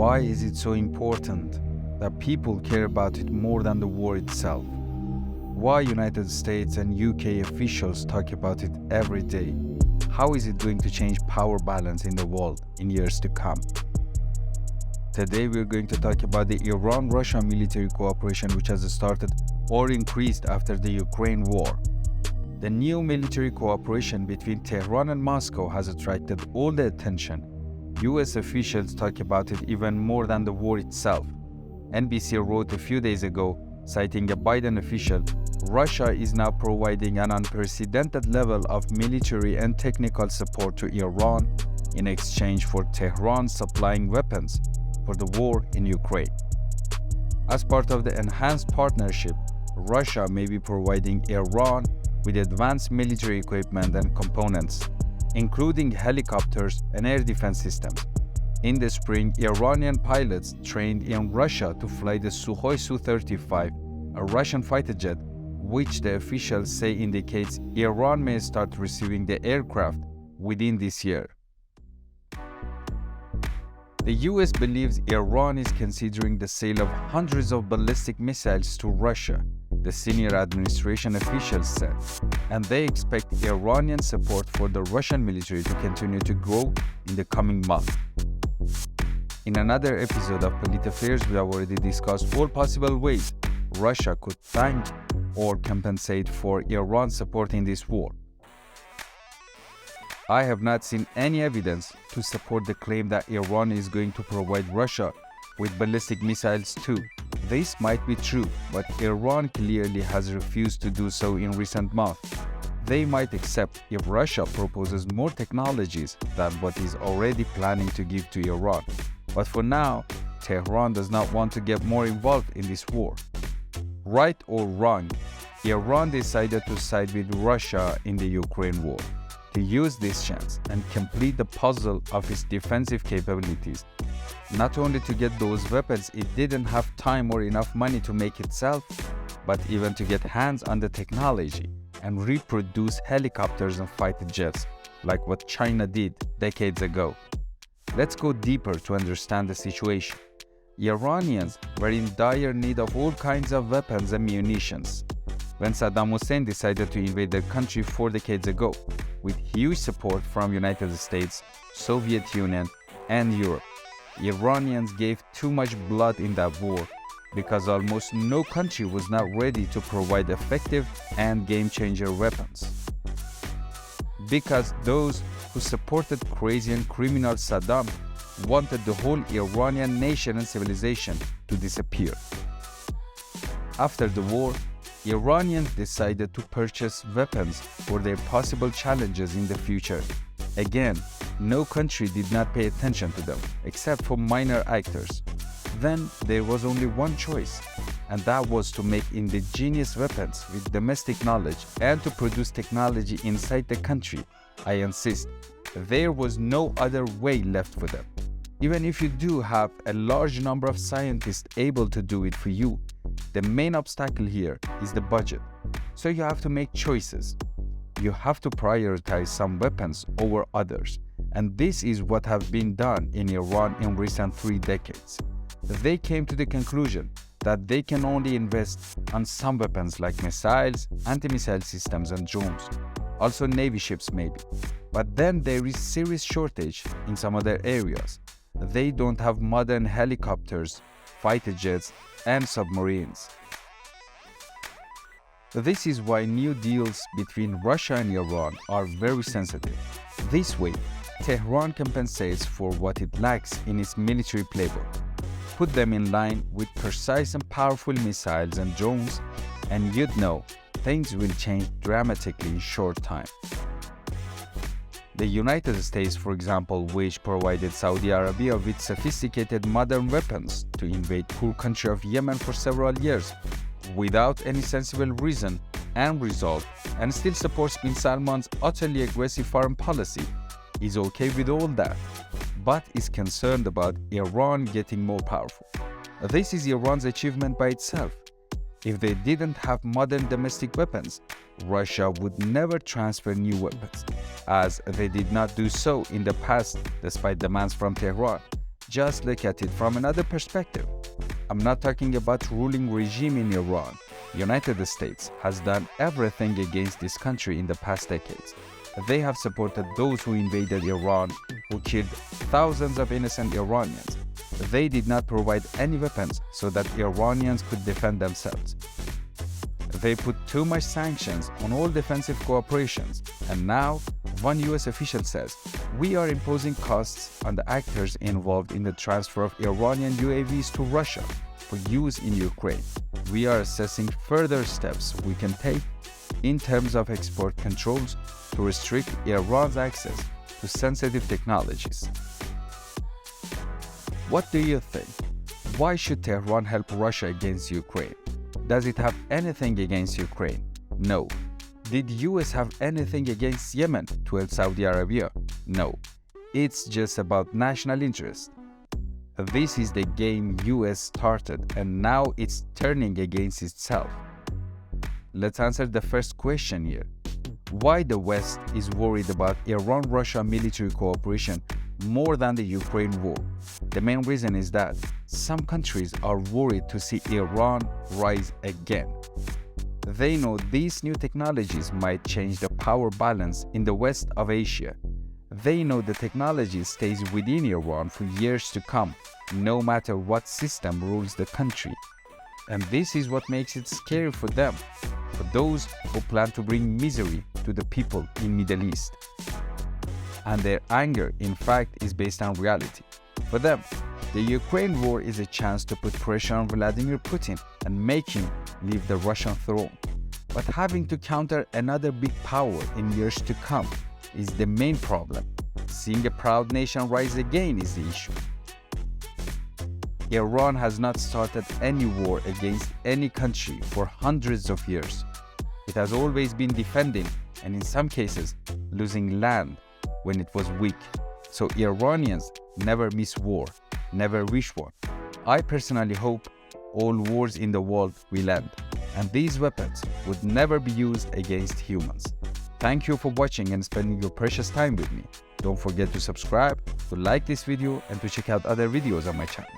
Why is it so important that people care about it more than the war itself? Why United States and UK officials talk about it every day? How is it going to change power balance in the world in years to come? Today we're going to talk about the Iran-Russia military cooperation which has started or increased after the Ukraine war. The new military cooperation between Tehran and Moscow has attracted all the attention. US officials talk about it even more than the war itself. NBC wrote a few days ago, citing a Biden official, Russia is now providing an unprecedented level of military and technical support to Iran in exchange for Tehran supplying weapons for the war in Ukraine. As part of the enhanced partnership, Russia may be providing Iran with advanced military equipment and components, including helicopters and air defense systems. In the spring, Iranian pilots trained in Russia to fly the Sukhoi Su-35, a Russian fighter jet, which the officials say indicates Iran may start receiving the aircraft within this year. The US believes Iran is considering the sale of hundreds of ballistic missiles to Russia, the senior administration officials said, and they expect Iranian support for the Russian military to continue to grow in the coming months. In another episode of Polit Affairs, we have already discussed all possible ways Russia could thank or compensate for Iran supporting this war. I have not seen any evidence to support the claim that Iran is going to provide Russia with ballistic missiles too. This might be true, but Iran clearly has refused to do so in recent months. They might accept if Russia proposes more technologies than what is already planning to give to Iran. But for now, Tehran does not want to get more involved in this war. Right or wrong, Iran decided to side with Russia in the Ukraine war, to use this chance and complete the puzzle of its defensive capabilities. Not only to get those weapons it didn't have time or enough money to make itself, but even to get hands on the technology and reproduce helicopters and fighter jets like what China did decades ago. Let's go deeper to understand the situation. Iranians were in dire need of all kinds of weapons and munitions when Saddam Hussein decided to invade their country 4 decades ago, with huge support from United States, Soviet Union, and Europe. Iranians gave too much blood in that war because almost no country was not ready to provide effective and game-changer weapons. Because those who supported crazy and criminal Saddam wanted the whole Iranian nation and civilization to disappear. After the war, Iranians decided to purchase weapons for their possible challenges in the future. Again, no country did not pay attention to them, except for minor actors. Then there was only one choice, and that was to make indigenous weapons with domestic knowledge and to produce technology inside the country. I insist, there was no other way left for them. Even if you do have a large number of scientists able to do it for you, the main obstacle here is the budget. So you have to make choices. You have to prioritize some weapons over others. And this is what has been done in Iran in recent 3 decades. They came to the conclusion that they can only invest on some weapons like missiles, anti-missile systems and drones, also navy ships maybe. But then there is serious shortage in some other areas. They don't have modern helicopters, fighter jets and submarines. This is why new deals between Russia and Iran are very sensitive. This way, Tehran compensates for what it lacks in its military playbook, put them in line with precise and powerful missiles and drones, and you'd know things will change dramatically in short time. The United States, for example, which provided Saudi Arabia with sophisticated modern weapons to invade poor country of Yemen for several years without any sensible reason and result, and still supports bin Salman's utterly aggressive foreign policy, is okay with all that, but is concerned about Iran getting more powerful. This is Iran's achievement by itself. If they didn't have modern domestic weapons, Russia would never transfer new weapons, as they did not do so in the past despite demands from Tehran. just look at it from another perspective. I'm not talking about ruling regime in Iran. United States has done everything against this country in the past decades. They have supported those who invaded Iran, who killed thousands of innocent Iranians. They did not provide any weapons so that Iranians could defend themselves. They put too much sanctions on all defensive cooperations, and now one US official says, "We are imposing costs on the actors involved in the transfer of Iranian UAVs to Russia for use in Ukraine. We are assessing further steps we can take in terms of export controls to restrict Iran's access to sensitive technologies." What do you think? Why should Tehran help Russia against Ukraine? Does it have anything against Ukraine? No. Did US have anything against Yemen to help Saudi Arabia? No. It's just about national interest. This is the game US started, and now it's turning against itself. Let's answer the first question here. Why the West is worried about Iran-Russia military cooperation more than the Ukraine war? The main reason is that some countries are worried to see Iran rise again. They know these new technologies might change the power balance in the west of Asia. They know the technology stays within Iran for years to come, no matter what system rules the country. And this is what makes it scary for them, for those who plan to bring misery to the people in Middle East. And their anger, in fact, is based on reality. For them, the Ukraine war is a chance to put pressure on Vladimir Putin and make him leave the Russian throne. But having to counter another big power in years to come is the main problem. Seeing a proud nation rise again is the issue. Iran has not started any war against any country for hundreds of years. It has always been defending, and in some cases, losing land when it was weak. So Iranians never miss war, never wish one. I personally hope all wars in the world will end, and these weapons would never be used against humans. Thank you for watching and spending your precious time with me. Don't forget to subscribe, to like this video, and to check out other videos on my channel.